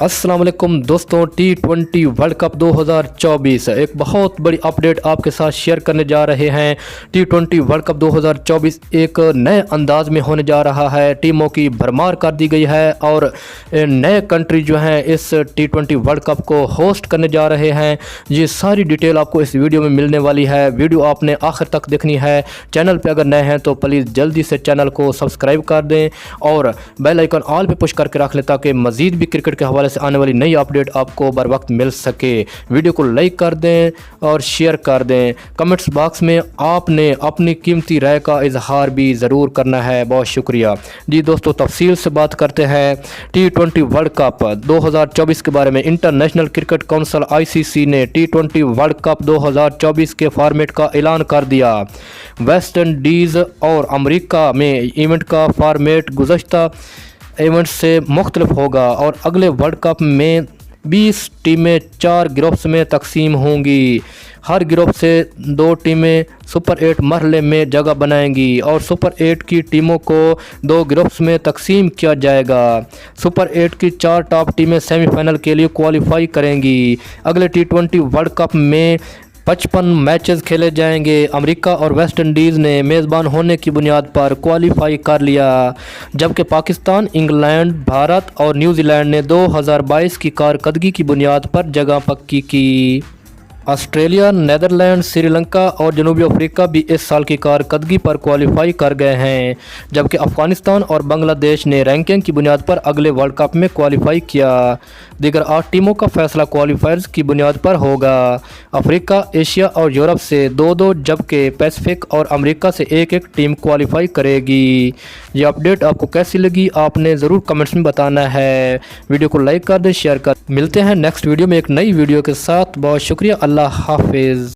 अस्सलाम वालेकुम दोस्तों, T20 वर्ल्ड कप 2024 एक बहुत बड़ी अपडेट आपके साथ शेयर करने जा रहे हैं। T20 वर्ल्ड कप 2024 एक नए अंदाज में होने जा रहा है। टीमों की भरमार कर दी गई है और नए कंट्री जो हैं इस T20 वर्ल्ड कप को होस्ट करने जा रहे हैं। ये सारी डिटेल आपको इस वीडियो में मिलने वाली है। वीडियो आपने आखिर तक देखनी है। चैनल पर अगर नए हैं तो प्लीज़ जल्दी से चैनल को सब्सक्राइब कर दें और बेल आइकन ऑल पे पुश करके रख लें ताकि मज़ीद भी क्रिकेट के हवाले से आने वाली नई अपडेट आपको बर वक्त मिल सके। वीडियो को लाइक कर दें और शेयर कर दें। कमेंट्स बॉक्स में आपने अपनी कीमती राय का इजहार भी ज़रूर करना है। बहुत शुक्रिया जी दोस्तों। तफसील से बात करते हैं T20 वर्ल्ड कप 2024 के बारे में। इंटरनेशनल क्रिकेट काउंसिल ICC ने T20 वर्ल्ड कप 2024 के फॉर्मेट का ऐलान कर दिया। वेस्ट इंडीज़ और अमेरिका में इवेंट का फॉर्मेट गुज़श्ता इवेंट से मुख्तलिफ होगा और अगले वर्ल्ड कप में 20 टीमें 4 ग्रुप्स में तकसीम होंगी। हर ग्रुप से 2 टीमें सुपर 8 मरहले में जगह बनाएंगी और सुपर 8 की टीमों को 2 ग्रुप्स में तकसीम किया जाएगा। सुपर 8 की 4 टॉप टीमें सेमीफाइनल के लिए क्वालिफाई करेंगी। अगले T20 वर्ल्ड कप में 55 मैचेस खेले जाएंगे। अमेरिका और वेस्ट इंडीज़ ने मेज़बान होने की बुनियाद पर क्वालिफाई कर लिया, जबकि पाकिस्तान, इंग्लैंड, भारत और न्यूजीलैंड ने 2022 की कारकर्दगी की बुनियाद पर जगह पक्की की। ऑस्ट्रेलिया, नीदरलैंड, श्रीलंका और जनूबी अफ्रीका भी इस साल की कारकर्दगी पर क्वालिफाई कर गए हैं, जबकि अफ़गानिस्तान और बांग्लादेश ने रैंकिंग की बुनियाद पर अगले वर्ल्ड कप में क्वालिफाई किया। दीगर 8 टीमों का फैसला क्वालिफायर्स की बुनियाद पर होगा। अफ्रीका, एशिया और यूरोप से 2-2 जबकि पैसिफिक और अमेरिका से 1-1 टीम क्वालिफाई करेगी। ये अपडेट आपको कैसी लगी आपने ज़रूर कमेंट्स में बताना है। वीडियो को लाइक कर दें, शेयर कर। मिलते हैं नेक्स्ट वीडियो में एक नई वीडियो के साथ। बहुत शुक्रिया। अल्लाह हाफिज़।